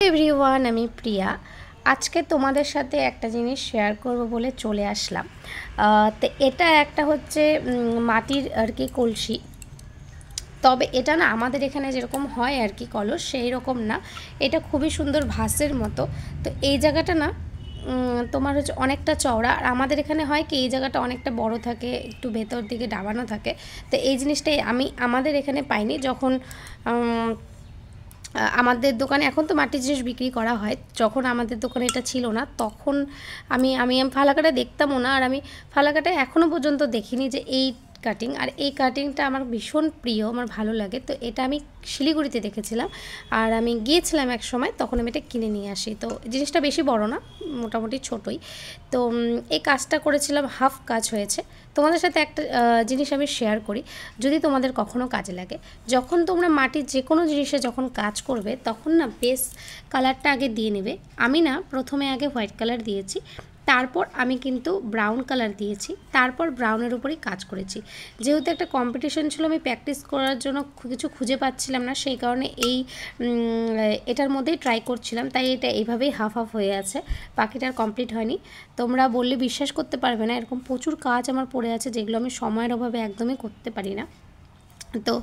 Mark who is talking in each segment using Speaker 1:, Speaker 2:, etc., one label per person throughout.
Speaker 1: Everyone, আমি প্রিয়া। আজকে তোমাদের সাথে একটা জিনিস শেয়ার করব বলে চলে আসলাম। তো এটা একটা হচ্ছে মাটির আর কি কলসি। তবে এটা না আমাদের এখানে যেরকম হয় আর কি কলস, সেই রকম না। এটা খুবই সুন্দর ভাসের মতো। তো এই জায়গাটা না তোমার হচ্ছে অনেকটা চওড়া, আর আমাদের এখানে হয় কি এই জায়গাটা অনেকটা বড় থাকে, একটু ভেতর দিকে ডাবানো থাকে। তো এই জিনিসটাই আমি আমাদের এখানে পাইনি। যখন আমাদের দোকানে এখন তো মাটির জিনিস বিক্রি করা হয়, যখন আমাদের দোকানে এটা ছিল না তখন আমি আমি ফালাকাটা দেখতামও না। আর আমি ফালাকাটা এখনও পর্যন্ত দেখিনি যে এই কাটিং, আর এই কাটিংটা আমার ভীষণ প্রিয়, আমার ভালো লাগে। তো এটা আমি শিলিগুড়িতে দেখেছিলাম, আর আমি গিয়েছিলাম এক সময়, তখন আমি এটা কিনে নিয়ে আসি। তো জিনিসটা বেশি বড় না, মোটামুটি ছোটোই। তো এই কাজটা করেছিলাম, হাফ কাজ হয়েছে। তোমাদের সাথে একটা জিনিস আমি শেয়ার করি, যদি তোমাদের কখনও কাজে লাগে। যখন তোমরা মাটির যে কোনো জিনিসে যখন কাজ করবে, তখন না বেস কালারটা আগে দিয়ে নেবে। আমি না প্রথমে আগে হোয়াইট কালার দিয়েছি, তারপর আমি কিন্তু ব্রাউন কালার দিয়েছি, তারপর ব্রাউনের উপরেই কাজ করেছি। যেহেতু একটা কম্পিটিশন ছিল, আমি প্র্যাকটিস করার জন্য কিছু খুঁজে পাচ্ছিলাম না, সেই কারণে এটার মধ্যেই ট্রাই করছিলাম। তাই এটা এইভাবেই হাফ হাফ হয়ে আছে, বাকিটার কমপ্লিট হয়নি। তোমরা বললে বিশ্বাস করতে পারবে না, এরকম প্রচুর কাজ আমার পড়ে আছে যেগুলো আমি সময়ের অভাবে একদমই করতে পারি না। তো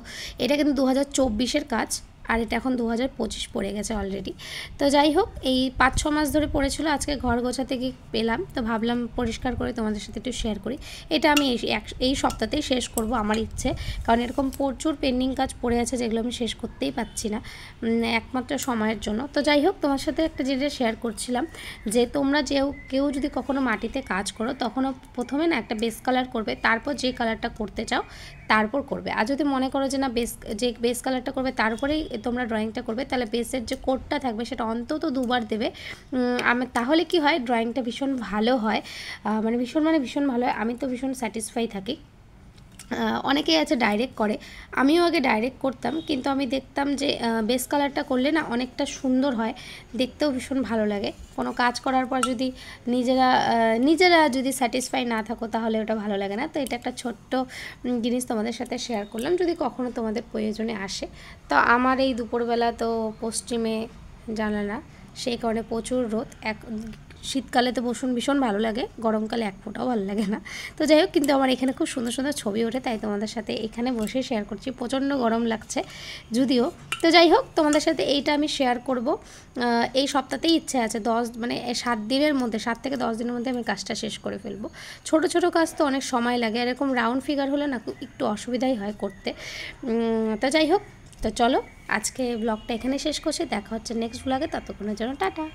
Speaker 1: এটা কিন্তু 2024-এর কাজ, আর এটা এখন 2025 পড়ে গেছে অলরেডি। তো যাই হোক, এই 5-6 মাস ধরে পড়েছিল, আজকে ঘর গোছাতে গিয়ে পেলাম, তো ভাবলাম পরিষ্কার করে তোমাদের সাথে একটু শেয়ার করি। এটা আমি এই সপ্তাহতেই শেষ করব, আমার ইচ্ছে। কারণ এরকম প্রচুর পেন্ডিং কাজ পড়ে আছে যেগুলো আমি শেষ করতেই পারছি না একমাত্র সময়ের জন্য। তো যাই হোক, তোমার সাথে একটা জিনিস শেয়ার করছিলাম যে তোমরা কেউ যদি কখনো মাটিতে কাজ করো, তখনও প্রথমে না একটা বেস কালার করবে, তারপর যে কালারটা করতে চাও তারপর করবে। আর যদি মনে করো যে না বেস কালারটা করবে তারপরেই তোমরা ড্রয়িংটা করবে, তাহলে বেসের যে কোটটা থাকবে সেটা অন্তত 2বার দেবে। তাহলে কি হয়, ড্রয়িংটা ভীষণ ভালো হয়, ভীষণ ভালো হয়। আমি তো ভীষণ স্যাটিসফাই থাকি। অনেকেই আছে ডাইরেক্ট করে, আমিও আগে ডাইরেক্ট করতাম, কিন্তু আমি দেখতাম যে বেস কালারটা করলে না অনেকটা সুন্দর হয়, দেখতেও ভীষণ ভালো লাগে। কোনো কাজ করার পর যদি নিজেরা যদি স্যাটিসফাই না থাকো, তাহলে ওটা ভালো লাগে না। তো এটা একটা ছোট্ট জিনিস তোমাদের সাথে শেয়ার করলাম, যদি কখনো তোমাদের প্রয়োজনে আসে। তো আমার এই দুপুরবেলা তো পশ্চিমে জানালা, সেই কারণে প্রচুর রোদ। শীতকালে তো ভীষণ ভালো লাগে, গরমকালে এক ফোঁটাও ভালো লাগে না। তো যাই হোক, কিন্তু আমার এখানে খুব সুন্দর সুন্দর ছবি ওঠে, তাই তোমাদের সাথে এখানে বসে শেয়ার করছি। প্রচণ্ড গরম লাগছে যদিও। তো যাই হোক, তোমাদের সাথে এইটা আমি শেয়ার করব। এই সপ্তাহতেই ইচ্ছে আছে 7 দিনের মধ্যে, 7 থেকে 10 দিনের মধ্যে আমি কাজটা শেষ করে ফেলবো। ছোট ছোট কাজ তো অনেক সময় লাগে, এরকম রাউন্ড ফিগার হলে না একটু অসুবিধাই হয় করতে। তো যাই হোক, তো চলো আজকে ব্লগটা এখানে শেষ করছি, দেখা হচ্ছে নেক্সট ব্লগে। ততক্ষণের জন্য টাটা।